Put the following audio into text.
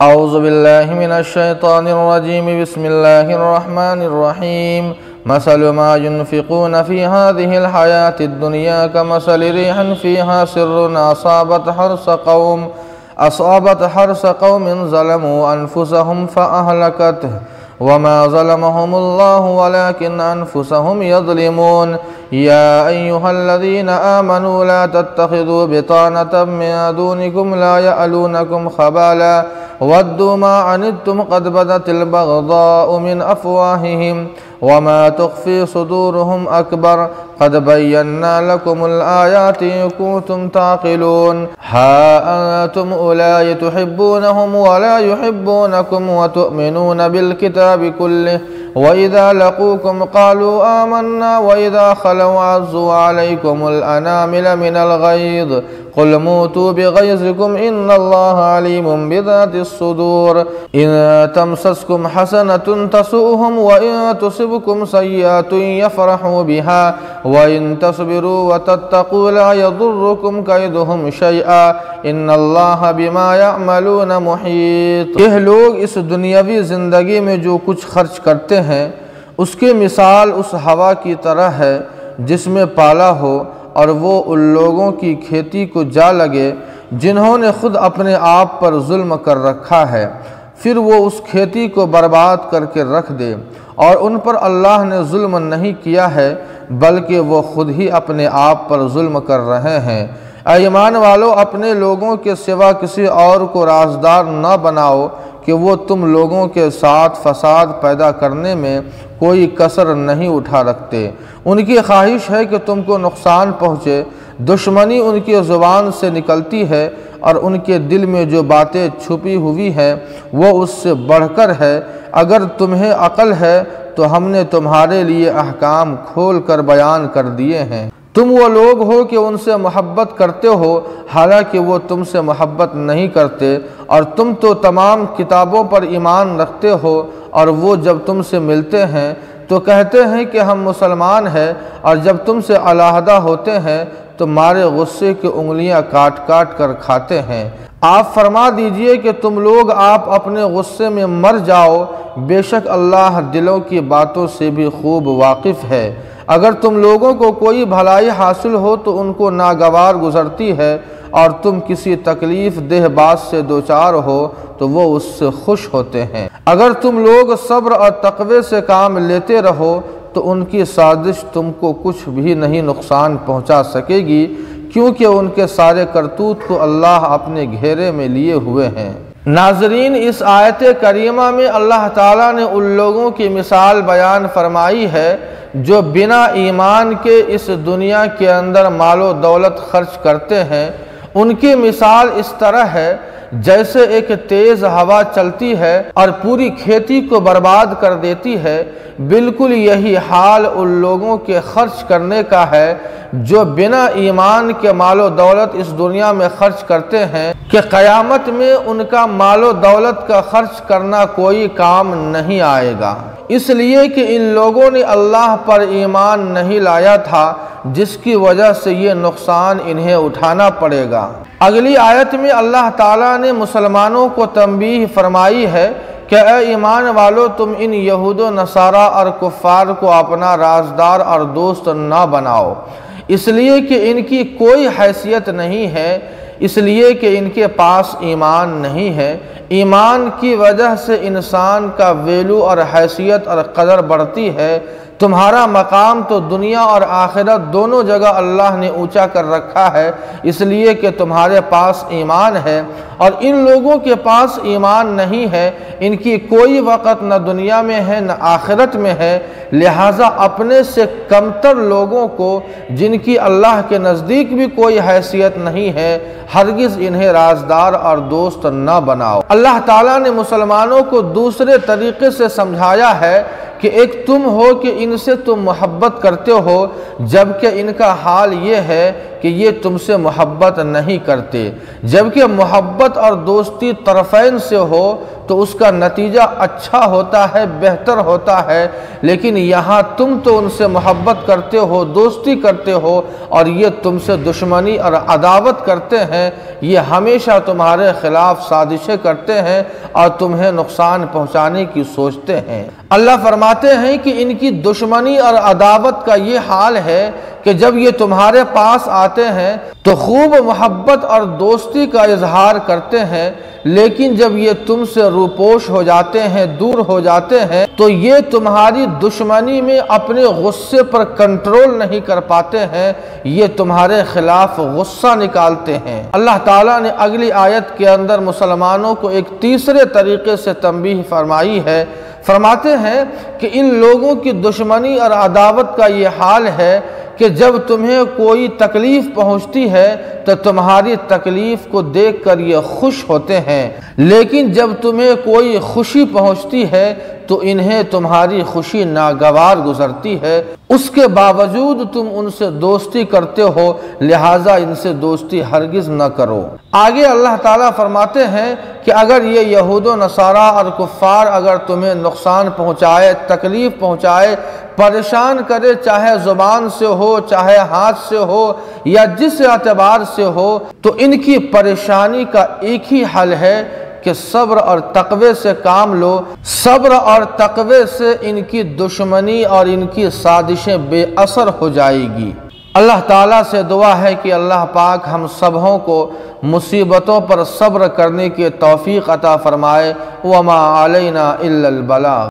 औज़ु बिल्लाहि मिनश्शैतानिर्रजीम बिस्मिल्लाहिर्रहमानिर्रहीम मसलु मा युनफ़िक़ून फ़ी हाज़िहिल हयातिद दुनिया कमसलि रिह्इन फ़ीहा सिर्रुन असाबत हर्स क़ौमिन ज़लमू अनफ़ुसहुम फ़अहलकतहु वमा ज़लमहुमुल्लाहु वलाकिन अनफ़ुसहुम यज़लिमून या अय्युहल्लज़ीना आमनू ला तत्तख़िज़ू बितानतम मिन दूनिकुम ला यअलूनकुम ख़बाला वद्दू मा अनित्तुम क़द बदतिल बग़ज़ाउ मिन अफ़वाहिहिम वमा तुख़फ़ी सुदूरुहुम अकबर क़द बय्यन्ना लकुमुल आयाति इन कुन्तुम ताक़िलून हा अंतुम उलाई तुहिब्बूनहुम वला युहिब्बूनकुम व तुअमिनून बिल किताबि कुल्लिहि व इज़ा लक़ूकुम क़ालू आमन्ना व इज़ा ख़लऊ अज़्ज़ू अलैकुमुल अनामिल मिनल ग़ैज़ क़ुल मूतू बिग़ैज़िकुम इन्नल्लाहा अलीमुम बिज़ातिस सुदूर इन तमसस्कुम हसनतुन तसुहुम व इन तुसिबकुम सय्यअतुन यफ़रहू बिहा व इन तस्बिरू व तत्तक़ू ला यज़ुर्रुकुम कैदुहुम शैआ इन्नल्लाहा बिमा यअमलून मुहीत। यह लोग इस दुनियावी ज़िंदगी में जो कुछ खर्च करते हैं उसकी मिसाल उस हवा की तरह है जिसमें पाला हो और वो उन लोगों की खेती को जा लगे जिन्होंने खुद अपने आप पर जुल्म कर रखा है, फिर वो उस खेती को बर्बाद करके रख दे और उन पर अल्लाह ने जुल्म नहीं किया है बल्कि वो खुद ही अपने आप पर जुल्म कर रहे हैं। ऐ ईमान वालों, अपने लोगों के सिवा किसी और को राज़दार न बनाओ कि वो तुम लोगों के साथ फसाद पैदा करने में कोई कसर नहीं उठा रखते। उनकी ख्वाहिश है कि तुमको नुकसान पहुँचे, दुश्मनी उनकी ज़ुबान से निकलती है और उनके दिल में जो बातें छुपी हुई हैं वो उससे बढ़कर है। अगर तुम्हें अक़ल है तो हमने तुम्हारे लिए अहकाम खोल कर बयान कर दिए हैं। तुम वो लोग हो कि उनसे मोहब्बत करते हो हालांकि वो तुमसे मोहब्बत नहीं करते, और तुम तो तमाम किताबों पर ईमान रखते हो और वो जब तुमसे मिलते हैं तो कहते हैं कि हम मुसलमान हैं, और जब तुमसे अलहदा होते हैं तो मारे गुस्से की उंगलियां काट काट कर खाते हैं। आप फरमा दीजिए कि तुम लोग आप अपने गुस्से में मर जाओ, बेशक अल्लाह दिलों की बातों से भी खूब वाकिफ़ है। अगर तुम लोगों को कोई भलाई हासिल हो तो उनको नागवार गुजरती है, और तुम किसी तकलीफ़ देह बात से दोचार हो तो वो उससे खुश होते हैं। अगर तुम लोग सब्र और तक़वे से काम लेते रहो तो उनकी साजिश तुमको कुछ भी नहीं नुकसान पहुंचा सकेगी, क्योंकि उनके सारे करतूत को अल्लाह अपने घेरे में लिए हुए हैं। नाज़रीन, इस आयत करीमा में अल्लाह ताला ने उन लोगों की मिसाल बयान फरमाई है जो बिना ईमान के इस दुनिया के अंदर मालो दौलत खर्च करते हैं। उनकी मिसाल इस तरह है जैसे एक तेज़ हवा चलती है और पूरी खेती को बर्बाद कर देती है। बिल्कुल यही हाल उन लोगों के खर्च करने का है जो बिना ईमान के मालो दौलत इस दुनिया में खर्च करते हैं कि क़यामत में उनका मालो दौलत का खर्च करना कोई काम नहीं आएगा, इसलिए कि इन लोगों ने अल्लाह पर ईमान नहीं लाया था, जिसकी वजह से ये नुकसान इन्हें उठाना पड़ेगा। अगली आयत में अल्लाह ताला ने मुसलमानों को तंबीह फरमाई है कि ए ईमान वालों, तुम इन यहूद नसारा और कुफ़ार को अपना राज़दार और दोस्त ना बनाओ, इसलिए कि इनकी कोई हैसियत नहीं है, इसलिए कि इनके पास ईमान नहीं है। ईमान की वजह से इंसान का वैल्यू और हैसियत और कदर बढ़ती है। तुम्हारा मकाम तो दुनिया और आखिरत दोनों जगह अल्लाह ने ऊंचा कर रखा है, इसलिए कि तुम्हारे पास ईमान है, और इन लोगों के पास ईमान नहीं है। इनकी कोई वक़्त न दुनिया में है न आखिरत में है, लिहाजा अपने से कमतर लोगों को जिनकी अल्लाह के नज़दीक भी कोई हैसियत नहीं है, हरगिज़ इन्हें राज़दार और दोस्त न बनाओ। अल्लाह ताला ने मुसलमानों को दूसरे तरीक़े से समझाया है कि एक तुम हो कि इनसे तुम मोहब्बत करते हो, जबकि इनका हाल ये है कि ये तुमसे मोहब्बत नहीं करते। जबकि मोहब्बत और दोस्ती तरफ़ैन से हो तो उसका नतीजा अच्छा होता है, बेहतर होता है। लेकिन यहाँ तुम तो उनसे मोहब्बत करते हो, दोस्ती करते हो, और ये तुमसे दुश्मनी और अदावत करते हैं। ये हमेशा तुम्हारे ख़िलाफ़ साजिशें करते हैं और तुम्हें नुकसान पहुँचाने की सोचते हैं। अल्लाह फरमाते हैं कि इनकी दुश्मनी और अदावत का ये हाल है कि जब ये तुम्हारे पास आते हैं तो खूब मोहब्बत और दोस्ती का इजहार करते हैं, लेकिन जब ये तुमसे रूपोश हो जाते हैं, दूर हो जाते हैं, तो ये तुम्हारी दुश्मनी में अपने गुस्से पर कंट्रोल नहीं कर पाते हैं, ये तुम्हारे खिलाफ गुस्सा निकालते हैं। अल्लाह ताला ने अगली आयत के अंदर मुसलमानों को एक तीसरे तरीके से तंबीह फरमाई है। फरमाते हैं कि इन लोगों की दुश्मनी और अदावत का ये हाल है कि जब तुम्हें कोई तकलीफ़ पहुंचती है तो तुम्हारी तकलीफ़ को देखकर ये खुश होते हैं, लेकिन जब तुम्हें कोई खुशी पहुंचती है तो इन्हें तुम्हारी खुशी नागवार गुजरती है। उसके बावजूद तुम उनसे दोस्ती करते हो, लिहाजा इनसे दोस्ती हरगिज़ न करो। आगे अल्लाह ताला फरमाते हैं कि अगर ये यहूद नसारा और कुफ़ार अगर तुम्हें नुकसान पहुँचाए, तकलीफ़ पहुँचाए, परेशान करे, चाहे ज़ुबान से हो, चाहे हाथ से हो, या जिस एतबार से हो, तो इनकी परेशानी का एक ही हल है कि सब्र और तक़वे से काम लो। सब्र और तक़वे से इनकी दुश्मनी और इनकी साजिशें बेअसर हो जाएगी। अल्लाह ताला से दुआ है कि अल्लाह पाक हम सबों को मुसीबतों पर सब्र करने की तौफ़ीक़ अता फ़रमाए। वमा अलैना इल्लल बलाग।